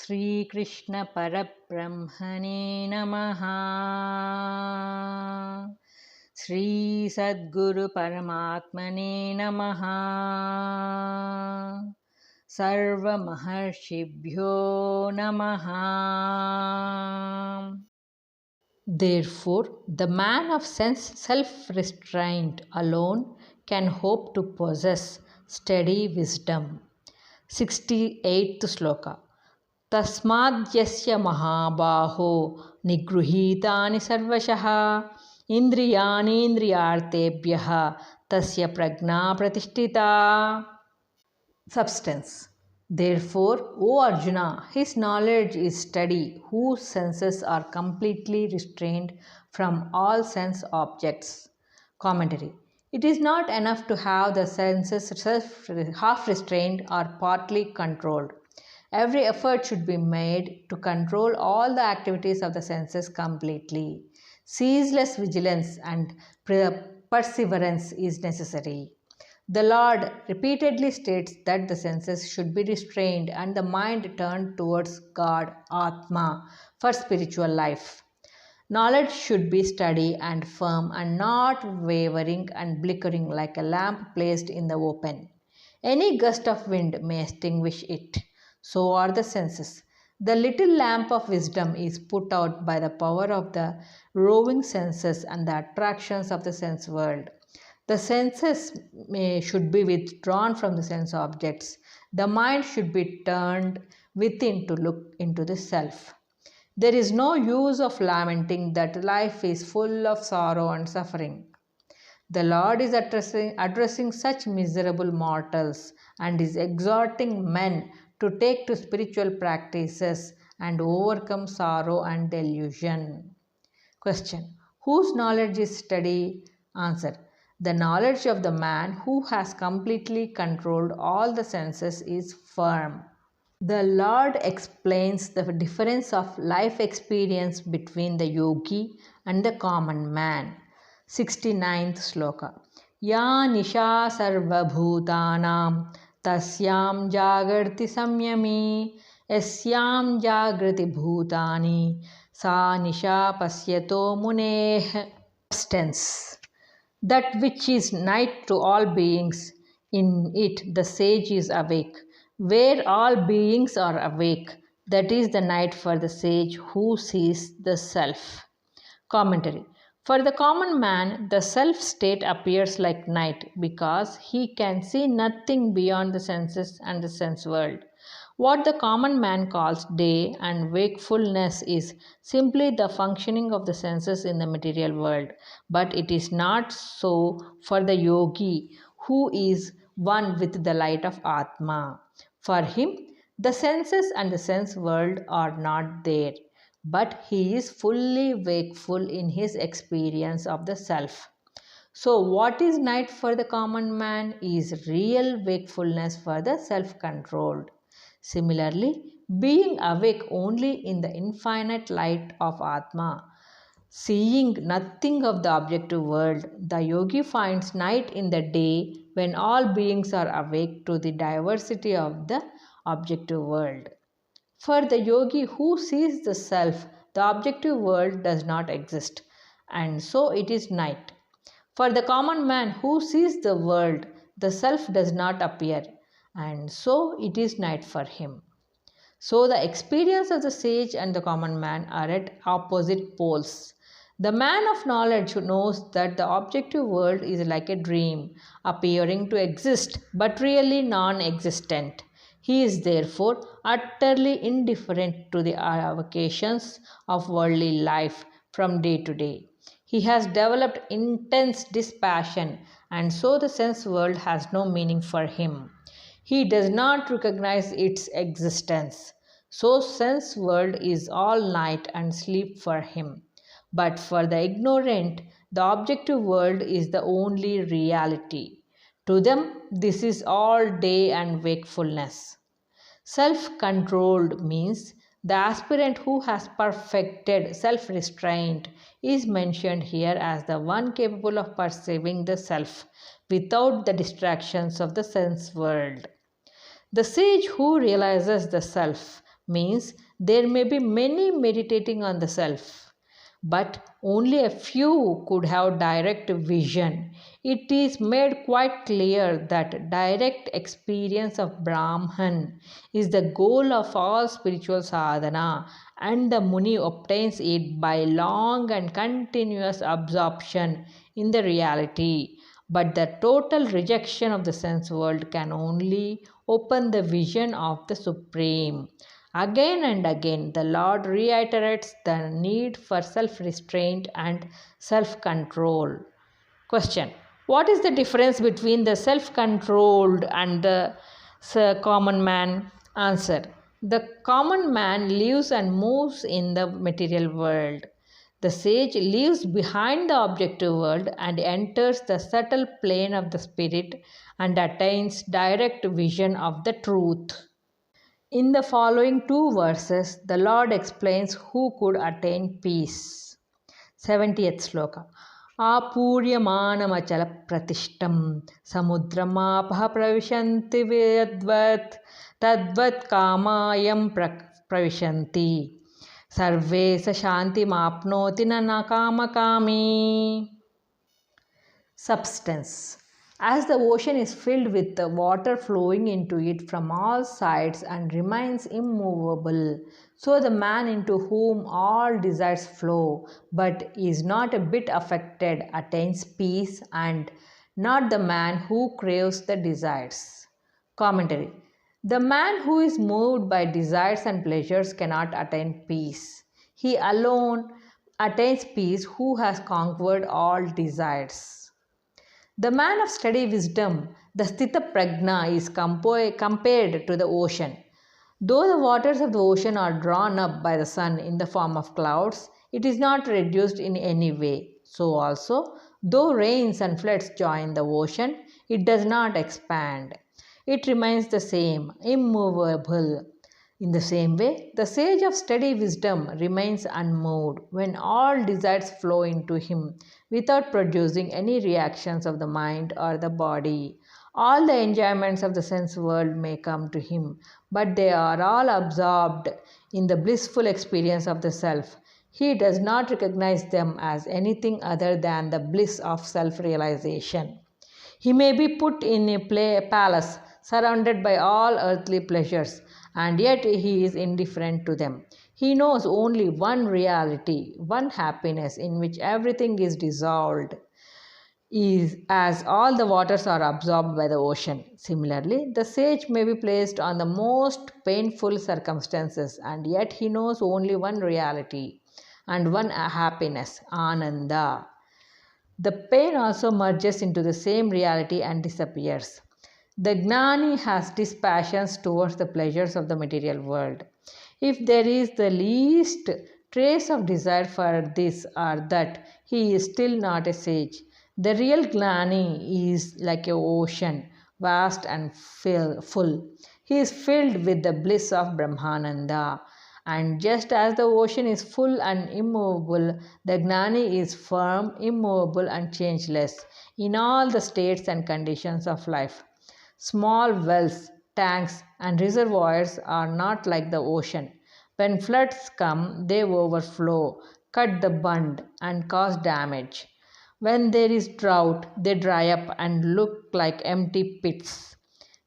Sri Krishna Parabrahmane Namaha. Sri Sadguru Paramatmane Namaha. Sarva Maharshibhyo Namaha. Therefore, the man of self-restraint alone can hope to possess steady wisdom. 68th Sloka. Tasmadyasya mahabaho nigruhitani sarvashah indriyanindriyartebhyah tasya prajna pratishtita. Substance. Therefore, O Arjuna, his knowledge is steady, whose senses are completely restrained from all sense objects. Commentary. It is not enough to have the senses half restrained or partly controlled. Every effort should be made to control all the activities of the senses completely. Ceaseless vigilance and perseverance is necessary. The Lord repeatedly states that the senses should be restrained and the mind turned towards God, Atma, for spiritual life. Knowledge should be steady and firm and not wavering and flickering like a lamp placed in the open. Any gust of wind may extinguish it. So are the senses. The little lamp of wisdom is put out by the power of the roving senses and the attractions of the sense world. The senses should be withdrawn from the sense objects. The mind should be turned within to look into the self. There is no use of lamenting that life is full of sorrow and suffering. The Lord is addressing such miserable mortals and is exhorting men to take to spiritual practices and overcome sorrow and delusion. Question. Whose knowledge is steady? Answer. The knowledge of the man who has completely controlled all the senses is firm. The Lord explains the difference of life experience between the yogi and the common man. 69th Sloka. Ya nisha sarva bhutanam tasyam jagarti samyami yasyam jagrati bhutani sa nisha pasyato muneh. Substance. That which is night to all beings, in it the sage is awake. Where all beings are awake, that is the night for the sage who sees the self. Commentary. For the common man, the self state appears like night because he can see nothing beyond the senses and the sense world. What the common man calls day and wakefulness is simply the functioning of the senses in the material world, but it is not so for the yogi who is one with the light of Atma. For him, the senses and the sense world are not there, but he is fully wakeful in his experience of the self. So, what is night for the common man is real wakefulness for the self controlled. Similarly, being awake only in the infinite light of Atma, seeing nothing of the objective world, the yogi finds night in the day when all beings are awake to the diversity of the objective world. For the yogi who sees the self, the objective world does not exist, and so it is night. For the common man who sees the world, the self does not appear, and so it is night for him. So the experience of the sage and the common man are at opposite poles. The man of knowledge knows that the objective world is like a dream, appearing to exist but really non-existent. He is therefore utterly indifferent to the avocations of worldly life from day to day. He has developed intense dispassion, and so the sense world has no meaning for him. He does not recognize its existence. So sense world is all night and sleep for him. But for the ignorant, the objective world is the only reality. To them, this is all day and wakefulness. Self-controlled means the aspirant who has perfected self-restraint is mentioned here as the one capable of perceiving the self without the distractions of the sense world. The sage who realizes the self means there may be many meditating on the self, but only a few could have direct vision. It is made quite clear that direct experience of Brahman is the goal of all spiritual sadhana, and the Muni obtains it by long and continuous absorption in the reality. But the total rejection of the sense world can only open the vision of the Supreme. Again and again, the Lord reiterates the need for self restraint and self control. Question: what is the difference between the self controlled and the common man? Answer: the common man lives and moves in the material world. The sage leaves behind the objective world and enters the subtle plane of the spirit and attains direct vision of the truth. In the following two verses, the Lord explains who could attain peace. 70th sloka. Apuryamanamatala pratishtam samudramapah pravishanti vedvat tadvat kamayam pravishanti sarve sa shanti mapnoti nakamakami. Substance. As the ocean is filled with the water flowing into it from all sides and remains immovable, so the man into whom all desires flow but is not a bit affected attains peace, and not the man who craves the desires. Commentary. The man who is moved by desires and pleasures cannot attain peace. He alone attains peace who has conquered all desires. The man of steady wisdom, the Sthita Prajna, is compared to the ocean. Though the waters of the ocean are drawn up by the sun in the form of clouds, it is not reduced in any way. So also, though rains and floods join the ocean, it does not expand. It remains the same, immovable. In the same way, the sage of steady wisdom remains unmoved when all desires flow into him without producing any reactions of the mind or the body. All the enjoyments of the sense world may come to him, but they are all absorbed in the blissful experience of the self. He does not recognize them as anything other than the bliss of self realization. He may be put in a palace surrounded by all earthly pleasures, and yet he is indifferent to them. He knows only one reality, one happiness in which everything is dissolved, as all the waters are absorbed by the ocean. Similarly, the sage may be placed on the most painful circumstances, and yet he knows only one reality and one happiness, Ananda. The pain also merges into the same reality and disappears. The Gnani has dispassions towards the pleasures of the material world. If there is the least trace of desire for this or that, he is still not a sage. The real Gnani is like an ocean, vast and full. He is filled with the bliss of Brahmananda. And just as the ocean is full and immovable, the Gnani is firm, immovable, and changeless in all the states and conditions of life. Small wells, tanks, and reservoirs are not like the ocean. When floods come, they overflow, cut the bund, and cause damage. When there is drought, they dry up and look like empty pits.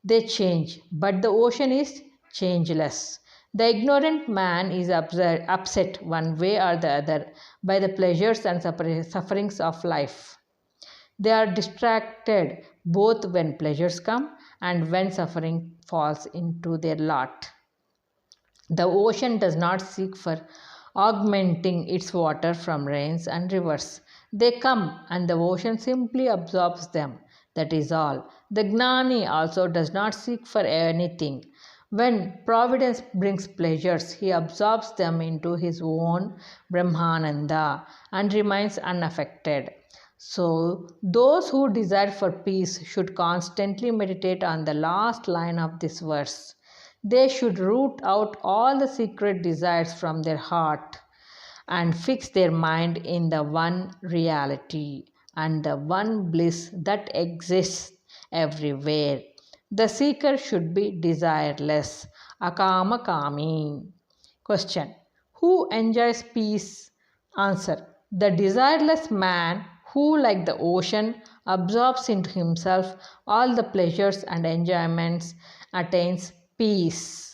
They change, but the ocean is changeless. The ignorant man is upset one way or the other by the pleasures and sufferings of life. They are distracted both when pleasures come and when suffering falls into their lot. The ocean does not seek for augmenting its water from rains and rivers. They come and the ocean simply absorbs them. That is all. The Gnani also does not seek for anything. When Providence brings pleasures, he absorbs them into his own Brahmananda and remains unaffected. So, those who desire for peace should constantly meditate on the last line of this verse. They should root out all the secret desires from their heart and fix their mind in the one reality and the one bliss that exists everywhere. The seeker should be desireless, akamakami. Question. Who enjoys peace? Answer. The desireless man who, like the ocean, absorbs into himself all the pleasures and enjoyments, attains peace.